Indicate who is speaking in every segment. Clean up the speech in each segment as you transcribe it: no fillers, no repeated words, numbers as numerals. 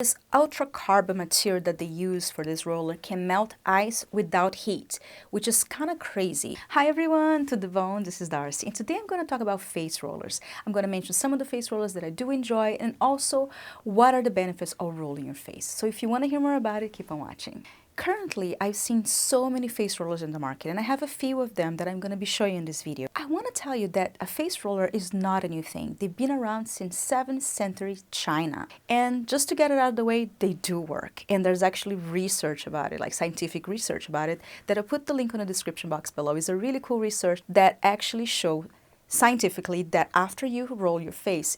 Speaker 1: This ultra carbon material that they use for this roller can melt ice without heat, which is kind of crazy. Hi everyone, to the bone, this is Darcy, and today I'm going to talk about face rollers. I'm going to mention some of the face rollers that I do enjoy and also what are the benefits of rolling your face. So if you want to hear more about it, keep on watching. Currently, I've seen so many face rollers in the market, and I have a few of them that I'm going to be showing you in this video. I want to tell you that a face roller is not a new thing. They've been around since 7th century China. And just to get it out of the way, they do work. And there's actually research about it, like scientific research about it, that I'll put the link on the description box below. It's a really cool research that actually shows scientifically that after you roll your face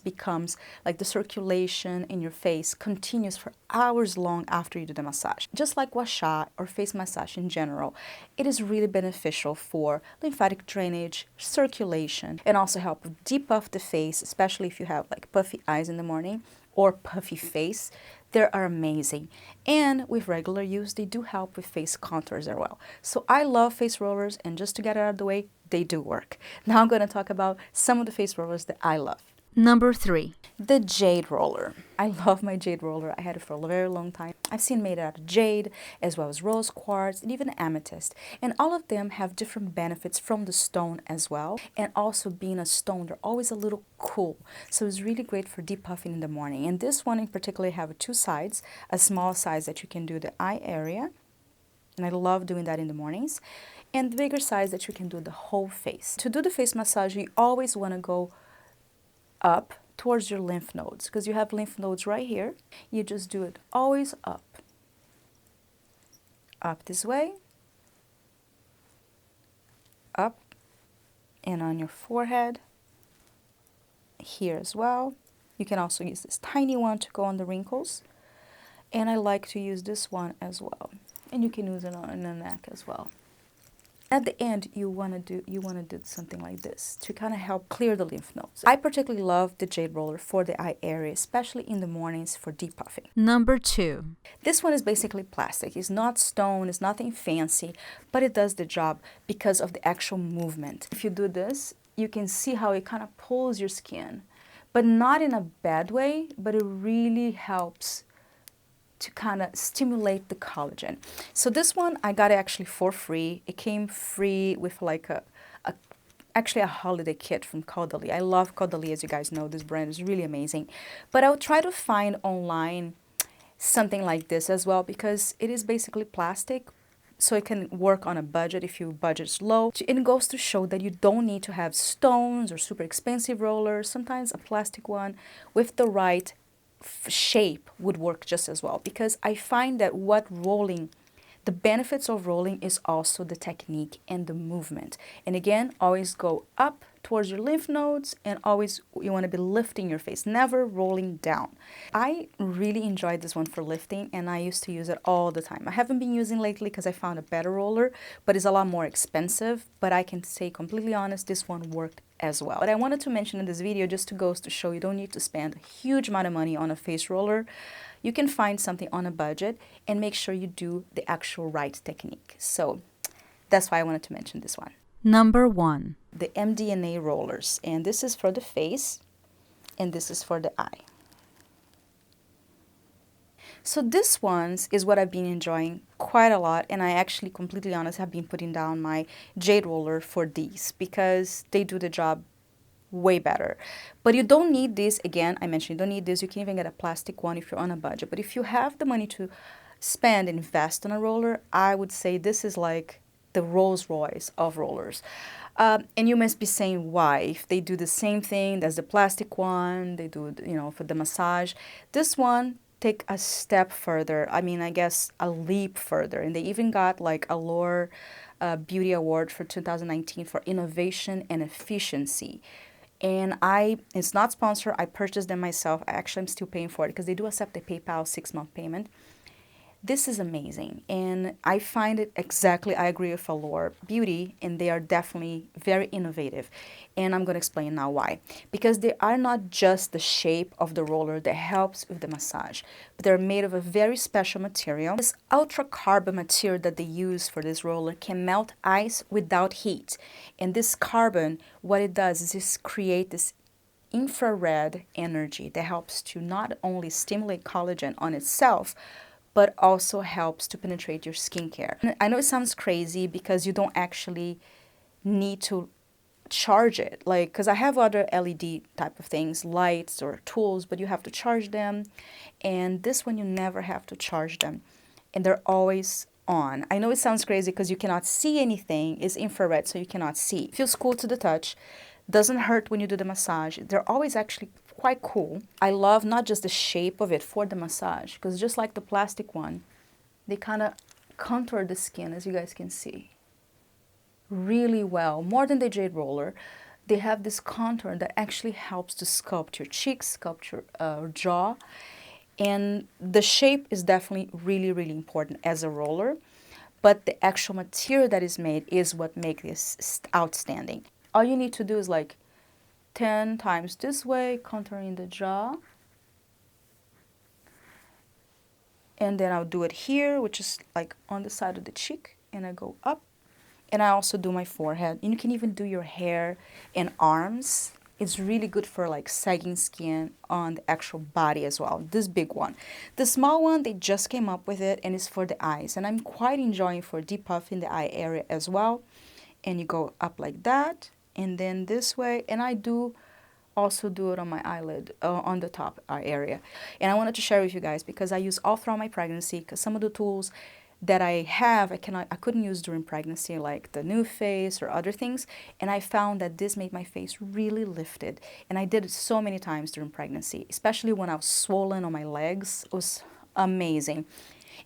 Speaker 1: becomes like the circulation in your face continues for hours long after you do the massage. Just like gua or face massage in general, it is really beneficial for lymphatic drainage, circulation, and also help depuff the face, especially if you have like puffy eyes in the morning or puffy face. They are amazing, and with regular use they do help with face contours as well. So I love face rollers, and just to get it out of the way, they do work. Now I'm going to talk about some of the face rollers that I love. Number 3, the Jade Roller. I love my Jade Roller. I had it for a very long time. I've seen made out of jade, as well as rose quartz, and even amethyst. And all of them have different benefits from the stone as well. And also being a stone, they're always a little cool. So it's really great for depuffing in the morning. And this one in particular have 2 sides, a small size that you can do the eye area. And I love doing that in the mornings. And the bigger size that you can do the whole face. To do the face massage, you always want to go up towards your lymph nodes, because you have lymph nodes right here. You just do it always up this way, up, and on your forehead here as well. You can also use this tiny one to go on the wrinkles, and I like to use this one as well, and you can use it on the neck as well. At the end, you want to do something like this to kind of help clear the lymph nodes. I particularly love the Jade Roller for the eye area, especially in the mornings for depuffing. Number 2. This one is basically plastic. It's not stone, it's nothing fancy, but it does the job because of the actual movement. If you do this, you can see how it kind of pulls your skin, but not in a bad way, but it really helps to kind of stimulate the collagen. So this one, I got it actually for free. It came free with like actually a holiday kit from Caudalie. I love Caudalie, as you guys know. This brand is really amazing. But I'll try to find online something like this as well, because it is basically plastic, so it can work on a budget if your budget's low. It goes to show that you don't need to have stones or super expensive rollers. Sometimes a plastic one with the right shape would work just as well, because I find that the benefits of rolling is also the technique and the movement. And again, always go up towards your lymph nodes, and always you want to be lifting your face, never rolling down. I really enjoyed this one for lifting, and I used to use it all the time. I haven't been using lately because I found a better roller, but it's a lot more expensive. But I can say completely honest, this one worked as well. But I wanted to mention in this video, just to go to show you don't need to spend a huge amount of money on a face roller. You can find something on a budget and make sure you do the actual right technique. So that's why I wanted to mention this one. Number 1, the MDA rollers, and this is for the face and this is for the eye. So this ones is what I've been enjoying quite a lot, and I actually, completely honest, have been putting down my Jade Roller for these because they do the job way better. But you don't need this. Again, I mentioned you don't need this. You can even get a plastic one if you're on a budget. But if you have the money to spend and invest on a roller, I would say this is like the Rolls Royce of rollers. And you must be saying why. If they do the same thing as the plastic one, they do, for the massage. This one take a step further. I mean, I guess a leap further. And they even got like a Allure Beauty Award for 2019 for innovation and efficiency. And it's not sponsored. I purchased them myself. I actually am still paying for it because they do accept the PayPal 6-month payment. This is amazing, and I find it exactly, I agree with Allure Beauty, and they are definitely very innovative. And I'm going to explain now why. Because they are not just the shape of the roller that helps with the massage, but they're made of a very special material. This ultra carbon material that they use for this roller can melt ice without heat. And this carbon, what it does is just create this infrared energy that helps to not only stimulate collagen on itself, but also helps to penetrate your skincare. I know it sounds crazy because you don't actually need to charge it, like, because I have other LED type of things, lights or tools, but you have to charge them, and this one you never have to charge them, and they're always on. I know it sounds crazy because you cannot see anything. It's infrared, so you cannot see. It feels cool to the touch, doesn't hurt when you do the massage. They're always actually quite cool. I love not just the shape of it for the massage, because just like the plastic one, they kind of contour the skin, as you guys can see, really well, more than the Jade Roller. They have this contour that actually helps to sculpt your cheeks, sculpt your jaw, and the shape is definitely really, really important as a roller, but the actual material that is made is what makes this outstanding. All you need to do is like 10 times this way, contouring the jaw, and then I'll do it here, which is like on the side of the cheek, and I go up. And I also do my forehead. And you can even do your hair and arms. It's really good for like sagging skin on the actual body as well. This big one. The small one, they just came up with it, and it's for the eyes. And I'm quite enjoying for de-puffing the eye area as well. And you go up like that, and then this way. And I do also do it on my eyelid, on the top eye area. And I wanted to share with you guys because I use all throughout my pregnancy, because some of the tools that I have, I couldn't use during pregnancy, like the new face or other things, and I found that this made my face really lifted, and I did it so many times during pregnancy, especially when I was swollen on my legs. It was amazing.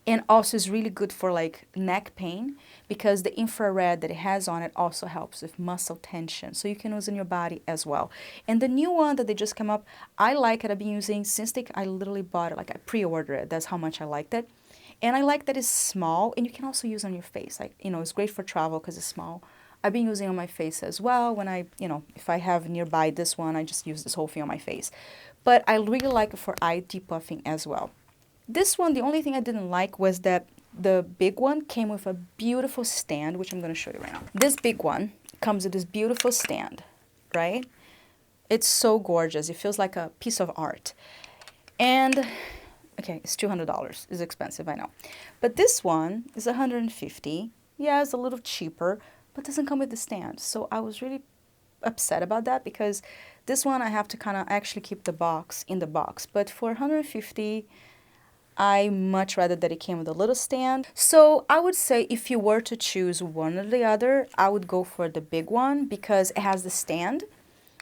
Speaker 1: And also is really good for like neck pain, because the infrared that it has on it also helps with muscle tension, so you can use in your body as well. And the new one that they just came up, I like it. I've been using since I literally bought it, like I pre-ordered it. That's how much I liked it. And I like that it's small, and you can also use on your face. Like, you know, it's great for travel because it's small. I've been using on my face as well. When I, you know, if I have nearby this one, I just use this whole thing on my face. But I really like it for eye de-puffing as well. This one, the only thing I didn't like was that the big one came with a beautiful stand, which I'm going to show you right now. This big one comes with this beautiful stand, right? It's so gorgeous. It feels like a piece of art. And okay, it's $200. It's expensive, I know. But this one is $150. Yeah, it's a little cheaper, but doesn't come with the stand. So I was really upset about that, because this one I have to kind of actually keep the box in the box. But for $150, I much rather that it came with a little stand. So I would say if you were to choose one or the other, I would go for the big one, because it has the stand.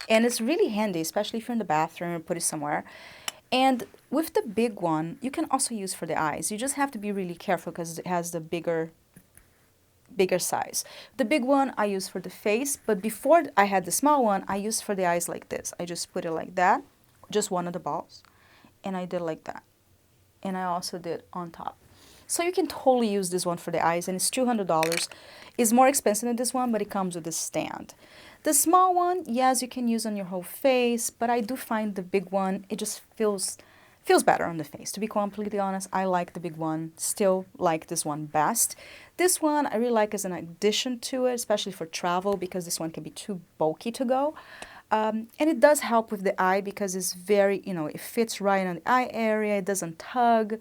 Speaker 1: And it's really handy, especially if you're in the bathroom or put it somewhere. And with the big one, you can also use for the eyes. You just have to be really careful because it has the bigger size. The big one I use for the face, but before I had the small one, I used for the eyes like this. I just put it like that, just one of the balls, and I did like that. And I also did on top. So you can totally use this one for the eyes, and it's $200. It's more expensive than this one, but it comes with a stand. The small one, yes, you can use on your whole face, but I do find the big one, it just feels better on the face. To be completely honest, I like the big one, still like this one best. This one I really like as an addition to it, especially for travel, because this one can be too bulky to go. And it does help with the eye because it's very, you know, it fits right on the eye area, it doesn't tug,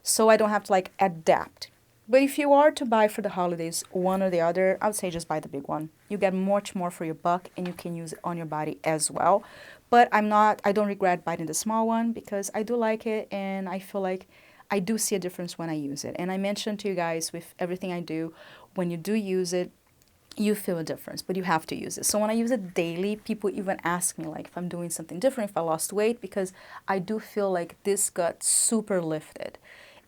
Speaker 1: so I don't have to like adapt. But if you are to buy for the holidays, one or the other, I would say just buy the big one. You get much more for your buck, and you can use it on your body as well. But I don't regret buying the small one, because I do like it, and I feel like I do see a difference when I use it. And I mentioned to you guys, with everything I do, when you do use it, you feel a difference, but you have to use it. So when I use it daily, people even ask me like if I'm doing something different, if I lost weight, because I do feel like this got super lifted.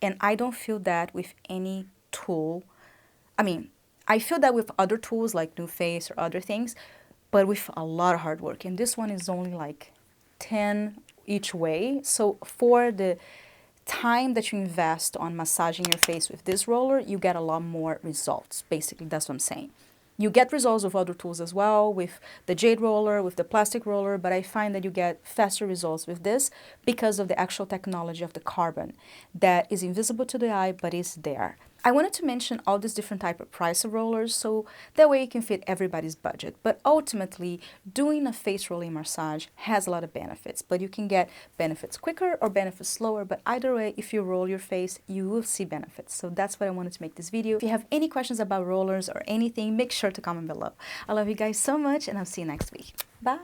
Speaker 1: And I don't feel that with any tool. I mean, I feel that with other tools like New Face or other things, but with a lot of hard work. And this one is only like 10 each way. So for the time that you invest on massaging your face with this roller, you get a lot more results. Basically, that's what I'm saying. You get results with other tools as well, with the Jade Roller, with the plastic roller, but I find that you get faster results with this because of the actual technology of the carbon that is invisible to the eye, but is there. I wanted to mention all these different type of price of rollers so that way you can fit everybody's budget. But ultimately, doing a face rolling massage has a lot of benefits, but you can get benefits quicker or benefits slower. But either way, if you roll your face, you will see benefits. So that's what I wanted to make this video. If you have any questions about rollers or anything, make sure to comment below. I love you guys so much, and I'll see you next week. Bye.